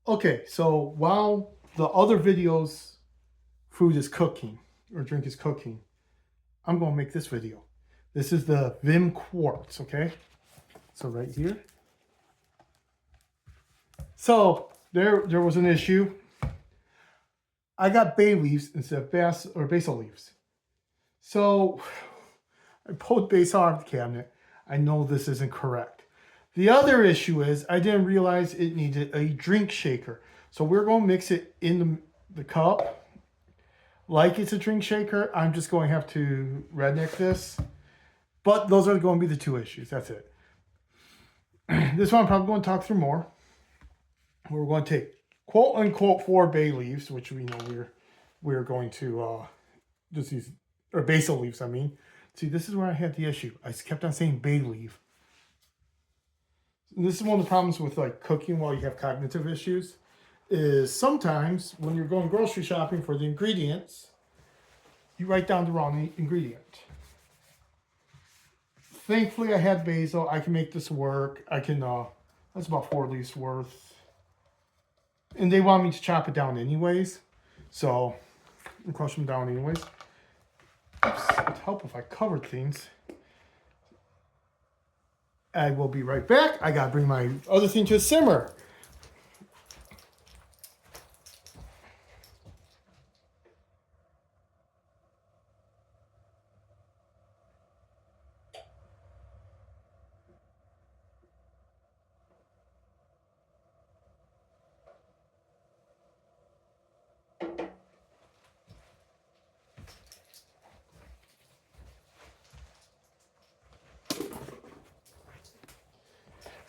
Okay, so while the other videos, food is cooking or drink is cooking, I'm going to make this video. This is the Vim Quartz, okay? So right here. So there was an issue. I got bay leaves instead of basil leaves. So I pulled basil out of the cabinet. I know this isn't correct. The other issue is I didn't realize it needed a drink shaker. So we're going to mix it in the cup like it's a drink shaker. I'm just going to have to redneck this. But those are going to be the two issues. That's it. This one I'm probably going to talk through more. We're going to take quote unquote 4 bay leaves, which we know we're going to just use, or basil leaves, I mean. See, this is where I had the issue. I kept on saying bay leaf. This is one of the problems with like cooking while you have cognitive issues, is sometimes when you're going grocery shopping for the ingredients, you write down the wrong ingredient. Thankfully, I had basil. I can make this work. I can, that's about 4 leaves worth. And they want me to chop it down anyways. So, I'll crush them down anyways. Oops, it'd help if I covered things. I will be right back. I gotta bring my other thing to a simmer.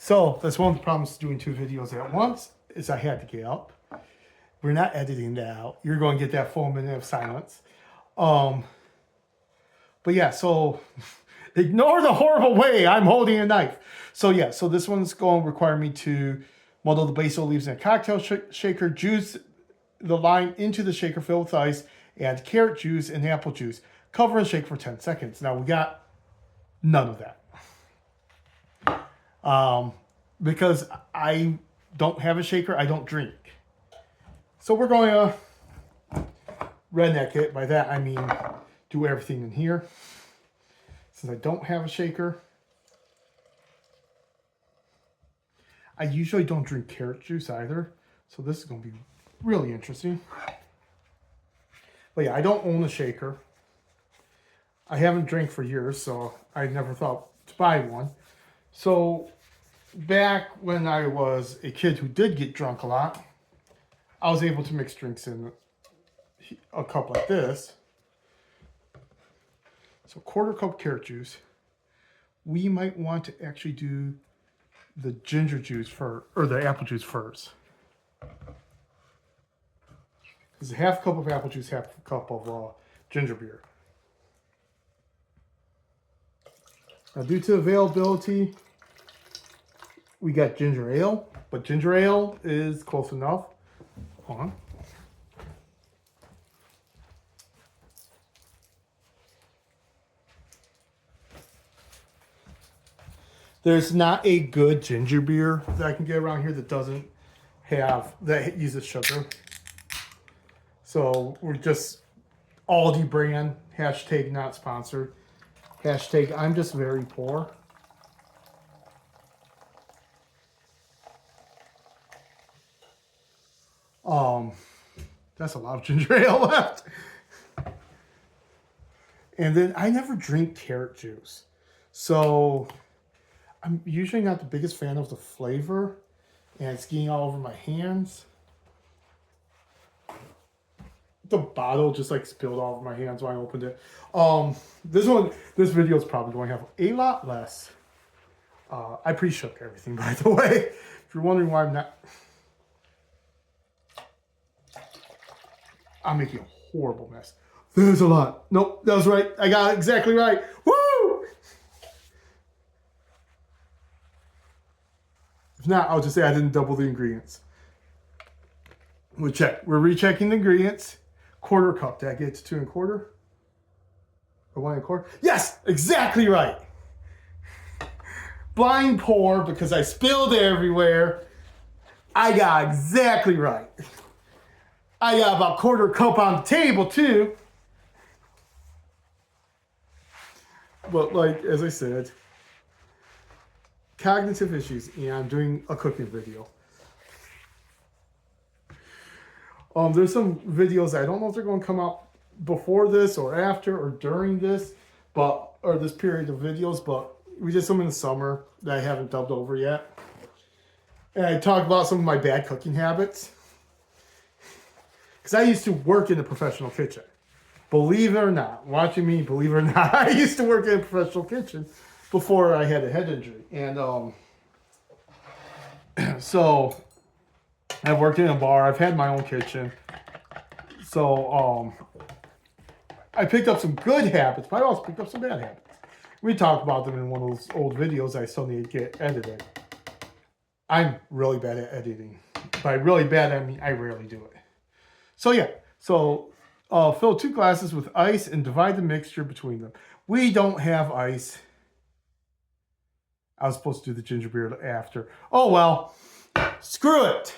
So that's one of the problems doing 2 videos at once, is I had to get up. We're not editing that out. You're going to get that full minute of silence. But yeah, so ignore the horrible way I'm holding a knife. So yeah, so this one's going to require me to muddle the basil leaves in a cocktail shaker, juice the lime into the shaker, fill with ice, add carrot juice and apple juice. Cover and shake for 10 seconds. Now we got none of that. Because I don't have a shaker, I don't drink. So we're going to redneck it. By that I mean do everything in here. Since I don't have a shaker, I usually don't drink carrot juice either. So this is going to be really interesting. But yeah, I don't own a shaker. I haven't drank for years, so I never thought to buy one. So back when I was a kid who did get drunk a lot, I was able to mix drinks in a cup like this. So 1/4 cup carrot juice. We might want to actually do the ginger juice first, or the apple juice first. Because 1/2 cup of apple juice, 1/2 cup of ginger beer. Now due to availability, we got ginger ale, but ginger ale is close enough. Hold on. There's not a good ginger beer that I can get around here that doesn't have, that uses sugar. So we're just Aldi brand, hashtag not sponsored. Hashtag I'm just very poor. That's a lot of ginger ale left. And then I never drink carrot juice. So I'm usually not the biggest fan of the flavor. And it's getting all over my hands. The bottle just like spilled all over my hands when I opened it. This video is probably going to have a lot less. I pre-shook everything, by the way. If you're wondering why I'm making a horrible mess. There's a lot. Nope, that was right. I got it exactly right. Woo! If not, I'll just say I didn't double the ingredients. We'll check. We're rechecking the ingredients. 1/4 cup. Did I get it to 2 1/4? Or 1 1/4? Yes, exactly right. Blind pour because I spilled everywhere. I got exactly right. I got about a quarter cup on the table too. But like, as I said, cognitive issues, and I'm doing a cooking video. There's some videos, I don't know if they're going to come out before this or after or during this, or this period of videos, but we did some in the summer that I haven't dubbed over yet. And I talked about some of my bad cooking habits. Because I used to work in a professional kitchen. Believe it or not, watching me, believe it or not, I used to work in a professional kitchen before I had a head injury. And so I've worked in a bar. I've had my own kitchen. So I picked up some good habits, but I also picked up some bad habits. We talked about them in one of those old videos I still need to get edited. I'm really bad at editing. By really bad, I mean I rarely do it. So yeah, fill 2 glasses with ice and divide the mixture between them. We don't have ice. I was supposed to do the ginger beer after. Oh well, screw it.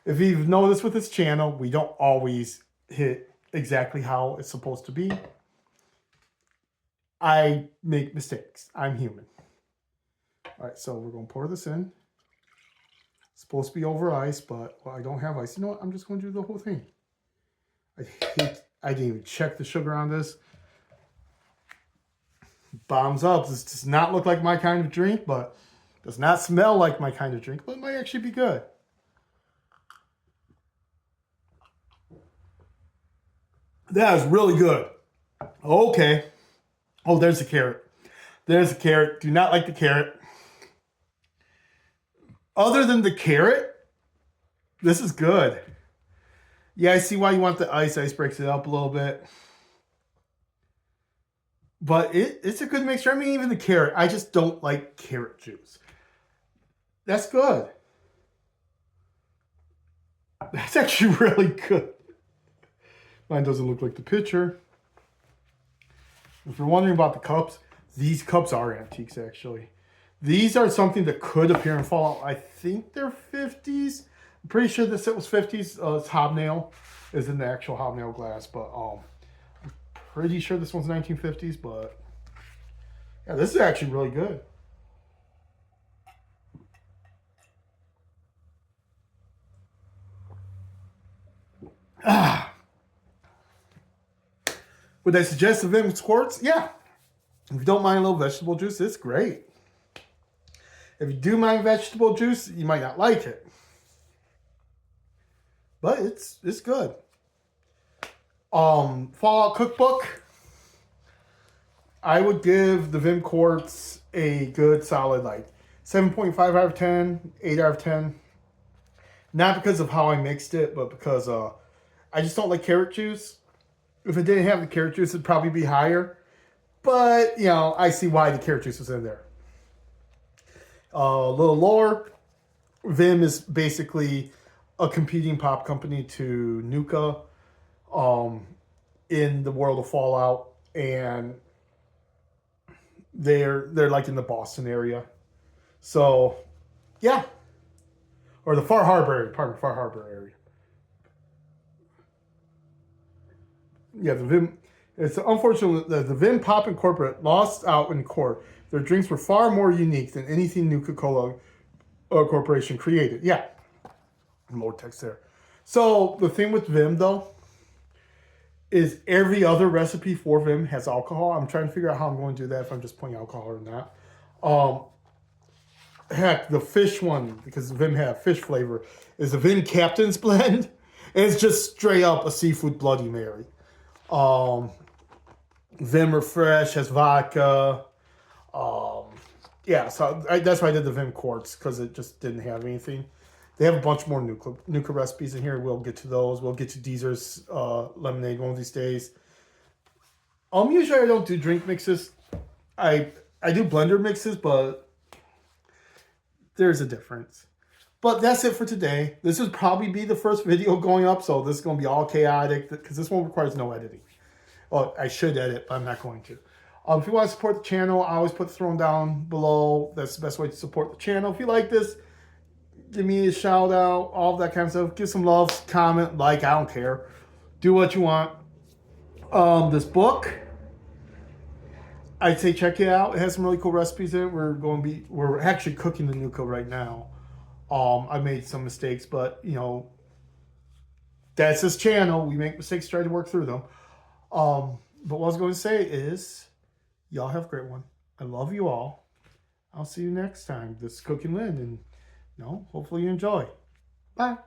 If you've noticed with this channel, we don't always hit exactly how it's supposed to be. I make mistakes. I'm human. All right, so we're going to pour this in. It's supposed to be over ice, but I don't have ice. You know what? I'm just going to do the whole thing. I didn't even check the sugar on this. Bombs up. This does not look like my kind of drink, but does not smell like my kind of drink, but it might actually be good. That is really good. Okay. Oh, there's a carrot. There's a carrot. Do not like the carrot. Other than the carrot, this is good. Yeah, I see why you want the ice. Ice breaks it up a little bit. But it's a good mixture. I mean, even the carrot. I just don't like carrot juice. That's good. That's actually really good. Mine doesn't look like the picture. If you're wondering about the cups, these cups are antiques, actually. These are something that could appear in Fallout. I think they're 50s. I'm pretty sure this set was 50s. It's hobnail. Is in the actual hobnail glass, but I'm pretty sure this one's 1950s. But yeah, this is actually really good. Would I suggest the Vim Quartz? Yeah. If you don't mind a little vegetable juice, it's great. If you do mind vegetable juice, you might not like it. But it's good. Fallout Cookbook. I would give the Vim Quartz a good solid 7.5 out of 10, 8 out of 10. Not because of how I mixed it, but because I just don't like carrot juice. If it didn't have the carrot juice, it'd probably be higher. But, I see why the carrot juice was in there. A little lower. Vim is basically a competing pop company to Nuka in the world of Fallout. And they're like in the Boston area. So, yeah. Or the Far Harbor area. Pardon me, Far Harbor area. Yeah, the Vim. It's unfortunate that the Vim Pop Incorporated lost out in court. Their drinks were far more unique than anything Nuka-Cola Corporation created. Yeah, more text there. So the thing with Vim though is every other recipe for Vim has alcohol. I'm trying to figure out how I'm going to do that if I'm just putting alcohol or not. Heck, the fish one, because Vim had fish flavor, is the Vim Captain's Blend. And it's just straight up a seafood Bloody Mary. Vim Refresh has vodka. Yeah, so that's why I did the Vim Quartz, because it just didn't have anything. They have a bunch more Nuka recipes in here. We'll get to those. We'll get to Deezer's lemonade one of these days. Usually I don't do drink mixes. I do blender mixes, but there's a difference. But that's it for today. This would probably be the first video going up, so this is going to be all chaotic, because this one requires no editing. Well, I should edit, but I'm not going to. If you want to support the channel, I always put the throne down below. That's the best way to support the channel. If you like this, give me a shout out, all that kind of stuff. Give some love, comment, like, I don't care. Do what you want. This book, I'd say check it out. It has some really cool recipes in it. We're actually cooking the Nuka right now. I made some mistakes, but you know, that's this channel. We make mistakes, try to work through them. But what I was going to say is, y'all have a great one. I love you all. I'll see you next time. This is Cooking Lynn, and hopefully you enjoy. Bye.